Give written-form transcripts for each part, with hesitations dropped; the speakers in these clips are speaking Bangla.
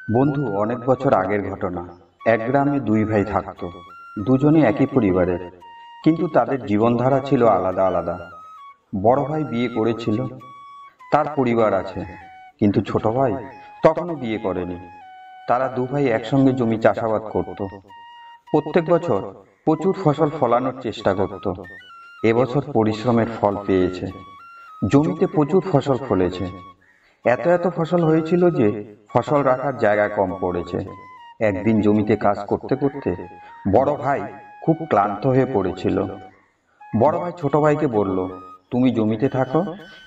বন্ধু, অনেক বছর আগের ঘটনা। এক গ্রামে দুই ভাই থাকতো। দুজনে একই পরিবারের, কিন্তু তাদের জীবনধারা ছিল আলাদা আলাদা। বড় ভাই বিয়ে করেছিল, তার পরিবার আছে, কিন্তু ছোট ভাই তখনও বিয়ে করেনি। তারা দু ভাই একসঙ্গে জমি চাষাবাদ করত। প্রত্যেক বছর প্রচুর ফসল ফলানোর চেষ্টা করত। এবছর পরিশ্রমের ফল পেয়েছে। জমিতে প্রচুর ফসল ফলেছে। এত এত ফসল হয়েছিল যে ফসল রাখার জায়গা কম পড়েছে। একদিন জমিতে কাজ করতে করতে বড় ভাই খুব ক্লান্ত হয়ে পড়েছিল। বড় ভাই ছোট ভাইকে বলল, তুমি জমিতে থাকো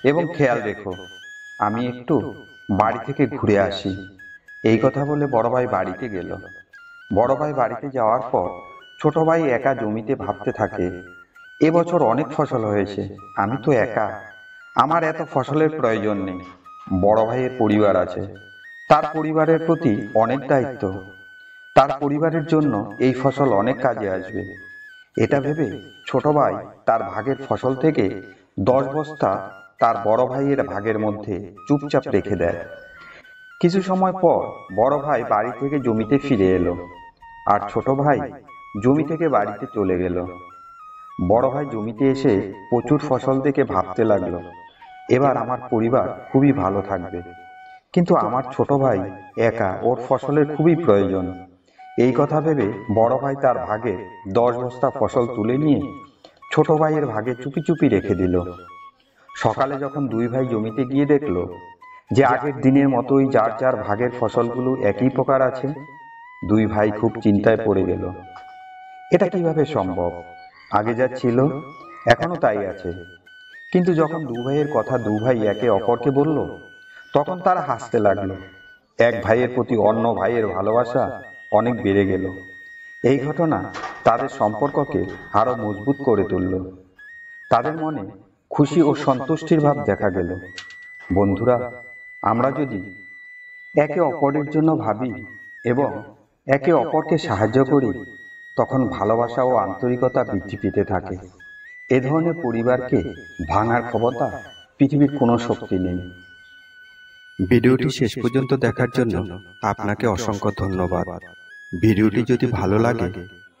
এবং খেয়াল রেখো, আমি একটু বাড়ি থেকে ঘুরে আসি। এই কথা বলে বড় ভাই বাড়িতে গেল। বড় ভাই বাড়িতে যাওয়ার পর ছোট ভাই একা জমিতে ভাবতে থাকে, এবছর অনেক ফসল হয়েছে, আমি তো একা, আমার এত ফসলের প্রয়োজন নেই। বড় ভাইয়ের পরিবার আছে, তার পরিবারের প্রতি অনেক দায়িত্ব, তার পরিবারের জন্য এই ফসল অনেক কাজে আসবে। এটা ভেবে ছোট ভাই তার ভাগের ফসল থেকে 10 বস্তা তার বড় ভাইয়ের ভাগের মধ্যে চুপচাপ রেখে দেয়। কিছু সময় পর বড় ভাই বাড়ি থেকে জমিতে ফিরে এলো, আর ছোট ভাই জমি থেকে বাড়িতে চলে গেল। বড় ভাই জমিতে এসে প্রচুর ফসল দেখে ভাবতে লাগলো, এবার আমার পরিবার খুবই ভালো থাকবে, কিন্তু আমার ছোট ভাই একা, ওর ফসলের খুবই প্রয়োজন। এই কথা ভেবে বড় ভাই তার ভাগে 10 বস্তা ফসল তুলে নিয়ে ছোট ভাইয়ের ভাগে চুপি চুপি রেখে দিল। সকালে যখন দুই ভাই জমিতে গিয়ে দেখলো যে আগের দিনের মতোই যার যার ভাগের ফসলগুলো একই প্রকার আছে, দুই ভাই খুব চিন্তায় পড়ে গেল। এটা কিভাবে সম্ভব? আগে যা ছিল এখনো তাই আছে। কিন্তু যখন দু ভাইয়ের কথা দু ভাই একে অপরকে বলল, তখন তারা হাসতে লাগলো। এক ভাইয়ের প্রতি অন্য ভাইয়ের ভালোবাসা অনেক বেড়ে গেল। এই ঘটনা তাদের সম্পর্ককে আরো মজবুত করে তুলল। তাদের মনে খুশি ও সন্তুষ্টির ভাব দেখা গেল। বন্ধুরা, আমরা যদি একে অপরের জন্য ভাবি এবং একে অপরকে সাহায্য করি, তখন ভালোবাসা ও আন্তরিকতা বৃদ্ধি পেতে থাকে। এ ধরনের পরিবারকে ভাঙার ক্ষমতা পৃথিবীর কোনো শক্তি নেই। ভিডিওটি শেষ পর্যন্ত দেখার জন্য আপনাকে অসংখ্য ধন্যবাদ। ভিডিওটি যদি ভালো লাগে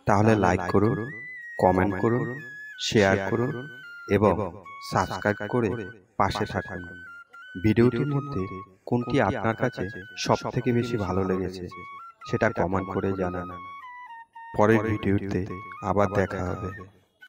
তাহলে লাইক করুন, কমেন্ট করুন, শেয়ার করুন এবং সাবস্ক্রাইব করে পাশে থাকুন। ভিডিওটির মধ্যে কোনটি আপনার কাছে সবথেকে বেশি ভালো লেগেছে সেটা কমেন্ট করে জানান। পরের ভিডিওতে আবার দেখা হবে।